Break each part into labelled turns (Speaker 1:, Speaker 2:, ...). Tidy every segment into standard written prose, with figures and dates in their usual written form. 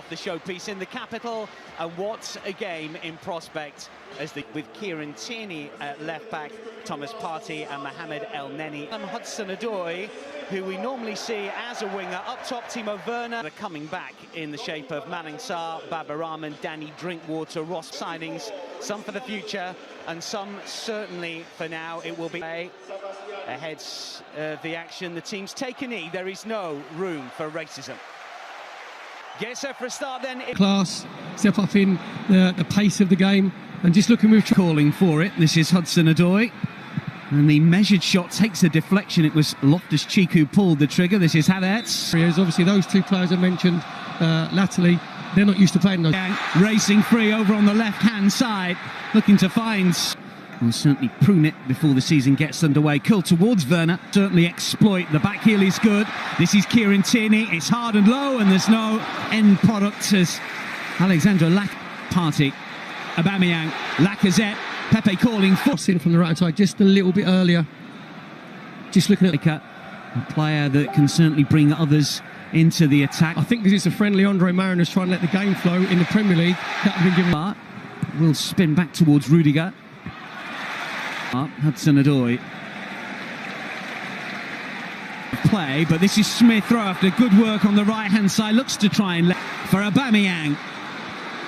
Speaker 1: off the showpiece in the capital, and what a game in prospect with Kieran Tierney at left back, Thomas Partey and Mohamed El Neni. Hudson-Odoi, who we normally see as a winger, up top Timo Werner. They're coming back in the shape of Malang Sarr, Babar Rahman, Danny Drinkwater, Ross. Signings, some for the future and some certainly for now. It will be ahead of the action. The teams take a knee. There is no room for racism. Chesea for a start then.
Speaker 2: Class, step up in the pace of the game and just looking with
Speaker 3: calling for it. This is Hudson-Odoi. And the measured shot takes a deflection. It was Loftus-Cheek who pulled the trigger. This is Havertz.
Speaker 2: Obviously, those two players I mentioned latterly, they're not used to playing those.
Speaker 3: Racing free over on the left-hand side, looking to find. Will certainly prune it before the season gets underway. Curl towards Werner. Certainly exploit. The back heel is good. This is Kieran Tierney. It's hard and low, and there's no end product as Alexandra Partey, Aubameyang, Lacazette. Pepe calling for
Speaker 2: in from the right side just a little bit earlier. Just looking at
Speaker 3: a player that can certainly bring others into the attack.
Speaker 2: I think this is a friendly Andre Mariner's trying to let the game flow in the Premier League. That would be given.
Speaker 3: Will spin back towards Rudiger. Hudson-Odoi. Play, but this is Smith Rowe after good work on the right hand side. Looks to try and for Aubameyang,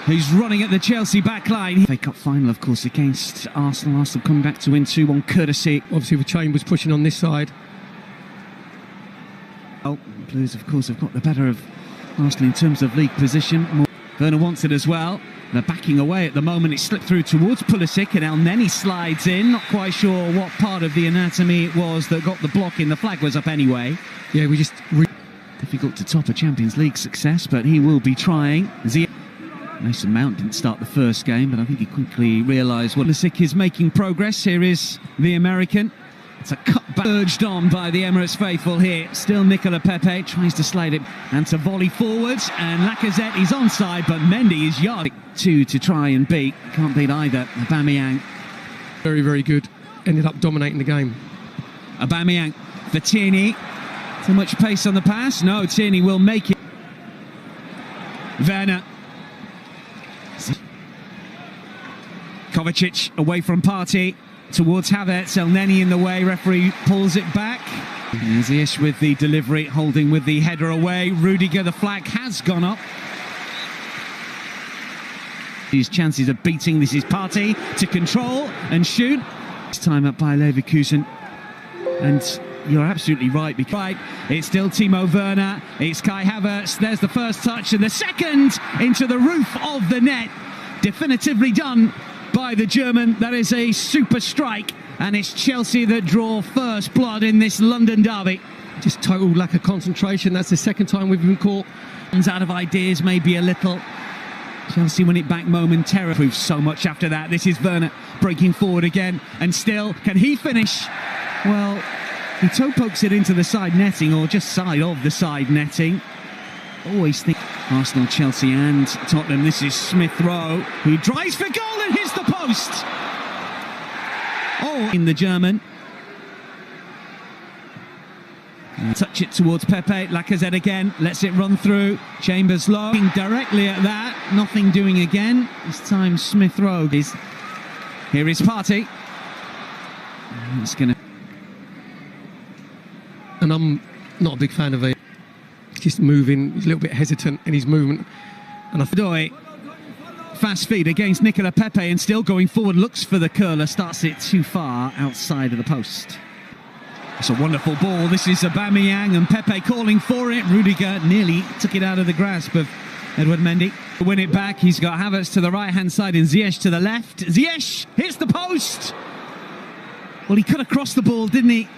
Speaker 3: who's running at the Chelsea backline. FA Cup final, of course, against Arsenal. Arsenal coming back to win 2-1 courtesy.
Speaker 2: Obviously, with Chambers pushing on this side.
Speaker 3: Oh, Blues, of course, have got the better of Arsenal in terms of league position. Werner wants it as well. They're backing away at the moment. It slipped through towards Pulisic, and El Neni slides in. Not quite sure what part of the anatomy it was that got the block in. The flag was up anyway.
Speaker 2: Yeah, we just...
Speaker 3: Difficult to top a Champions League success, but he will be trying. Mason Mount didn't start the first game, but I think he quickly realised what Pulisic is making progress. Here is the American. It's a cut back, urged on by the Emirates faithful here. Still Nicola Pepe tries to slide it and to volley forwards, and Lacazette is onside, but Mendy is yard. Two to try and beat. Can't beat either. Aubameyang.
Speaker 2: Very, very good. Ended up dominating the game.
Speaker 3: Aubameyang for Tierney. Too much pace on the pass. No, Tierney will make it. Werner. Kovacic away from Partey towards Havertz. El Neni in the way. Referee pulls it back. Ziyech with the delivery, holding with the header away. Rudiger, the flag has gone up. His chances of beating. This is Partey to control and shoot. This time up by Leverkusen. And you're absolutely right. It's still Timo Werner. It's Kai Havertz. There's the first touch and the second into the roof of the net. Definitively done by the German. That is a super strike, and it's Chelsea that draw first blood in this London derby.
Speaker 2: Just total lack of concentration. That's the second time we've been caught.
Speaker 3: Out of ideas, maybe a little. Chelsea win it back momentarily. Proves so much after that. This is Werner breaking forward again, and still, can he finish? Well, he toe pokes it into the side netting, or just side of the side netting. Always think Arsenal, Chelsea and Tottenham. This is Smith Rowe, who drives for goal and hits the post. Oh, in the German. Touch it towards Pepe. Lacazette again, lets it run through. Chambers low, directly at that. Nothing doing again. This time Smith Rowe is. Here is Partey. It's gonna.
Speaker 2: And I'm not a big fan of it. Just moving, he's a little bit hesitant in his movement. And
Speaker 3: Odoi, fast feed against Nicola Pepe, and still going forward, looks for the curler, starts it too far outside of the post. It's a wonderful ball. This is Aubameyang, and Pepe calling for it. Rudiger nearly took it out of the grasp of Edouard Mendy. To win it back, he's got Havertz to the right-hand side and Ziyech to the left. Ziyech hits the post. Well, he could have crossed the ball, didn't he?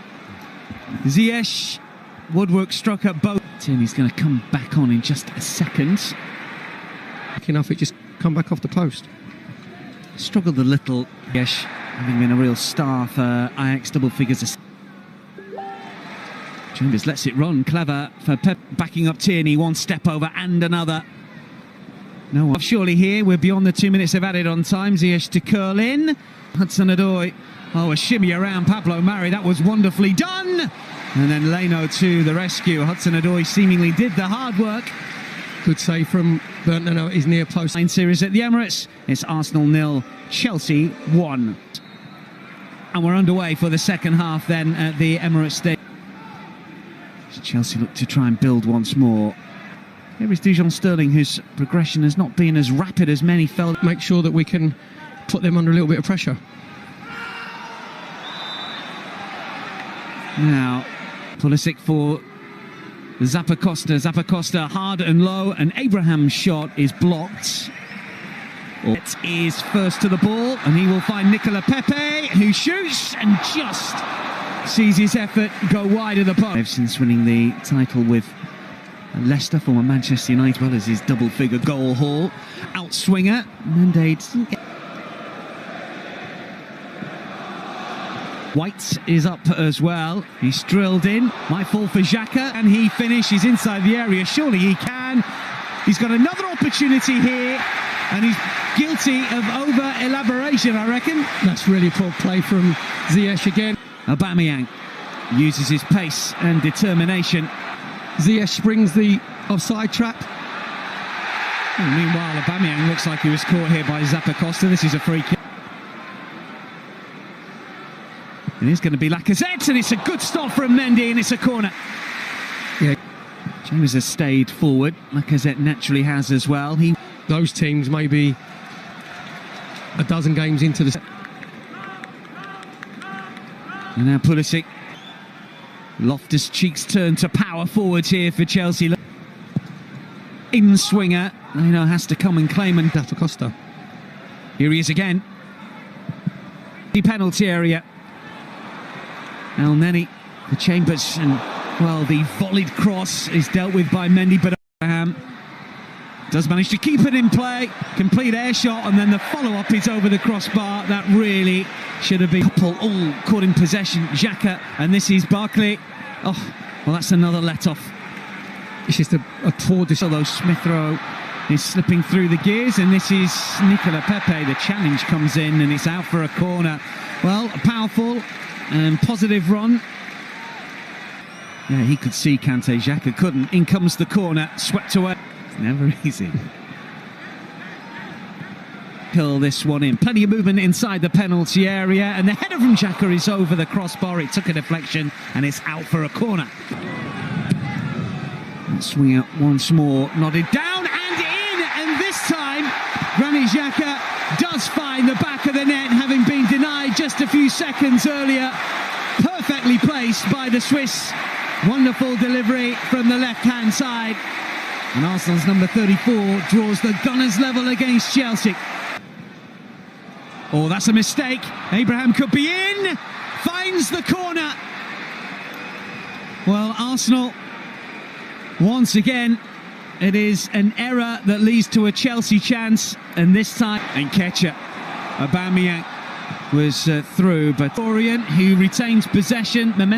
Speaker 3: Ziyech, woodwork struck at both. Tierney's going to come back on in just a second.
Speaker 2: Enough, it just come back off the post.
Speaker 3: Struggled a little. Ziyech having been a real star for Ajax, double figures. Chambers lets it run, clever for Pep, backing up Tierney, one step over and another. No one. Surely here, we're beyond the 2 minutes of added on time. Ziyech to curl in. Hudson-Odoi, a shimmy around Pablo Mari, that was wonderfully done. And then Leno to the rescue. Hudson-Odoi seemingly did the hard work.
Speaker 2: Good save from Burton, his near post.
Speaker 3: Series at the Emirates. It's Arsenal 0, Chelsea 1. And we're underway for the second half then at the Emirates Stadium. Chelsea look to try and build once more. Here is Dujon Sterling, whose progression has not been as rapid as many felt.
Speaker 2: Make sure that we can put them under a little bit of pressure.
Speaker 3: Now, Pulisic for Zappacosta. Zappacosta hard and low, and Abraham's shot is blocked. It is first to the ball, and he will find Nicola Pepe, who shoots and just sees his effort go wide of the post. Since winning the title with Leicester, former Manchester United, well as his double-figure goal haul. Outswinger, Mendy. White is up as well. He's drilled in. Might fall for Xhaka, and he finishes inside the area. Surely he can. He's got another opportunity here, and he's guilty of over-elaboration, I reckon.
Speaker 2: That's really poor play from Ziyech again.
Speaker 3: Aubameyang uses his pace and determination.
Speaker 2: Ziyech springs the offside trap.
Speaker 3: And meanwhile, Aubameyang looks like he was caught here by Zappacosta. This is a free kick. It is going to be Lacazette, and it's a good stop from Mendy, and it's a corner.
Speaker 2: Yeah.
Speaker 3: James has stayed forward. Lacazette naturally has as well.
Speaker 2: Those teams maybe a dozen games into the...
Speaker 3: And now Pulisic. Loftus-Cheek's turn to power forwards here for Chelsea. In-swinger, has to come and claim. And
Speaker 2: Zappacosta.
Speaker 3: Here he is again. The penalty area. Elneny, the Chambers, and well, the volleyed cross is dealt with by Mendy, but Abraham does manage to keep it in play. Complete air shot, and then the follow-up is over the crossbar. That really should have been a couple all caught in possession. Xhaka, and this is Barkley. Oh, well, that's another let-off.
Speaker 2: It's just a poor decision.
Speaker 3: Although Smith Rowe is slipping through the gears, and this is Nicola Pepe. The challenge comes in, and it's out for a corner. Well, a powerful and positive run. Yeah, he could see Kante, Xhaka couldn't. In comes the corner, swept away. It's never easy. Curl this one in. Plenty of movement inside the penalty area, and the header from Xhaka is over the crossbar. It took a deflection, and it's out for a corner. And swing out once more, nodded down and in, and this time Granit Xhaka does find the back of the net, having been denied just a few seconds earlier. Perfectly placed by the Swiss. Wonderful delivery from the left-hand side. And Arsenal's number 34 draws the Gunners level against Chelsea. Oh, that's a mistake. Abraham could be in. Finds the corner. Well, Arsenal, once again, it is an error that leads to a Chelsea chance, and this time Nketiah. Aubameyang was through, but Dorian, who retains possession, momentum.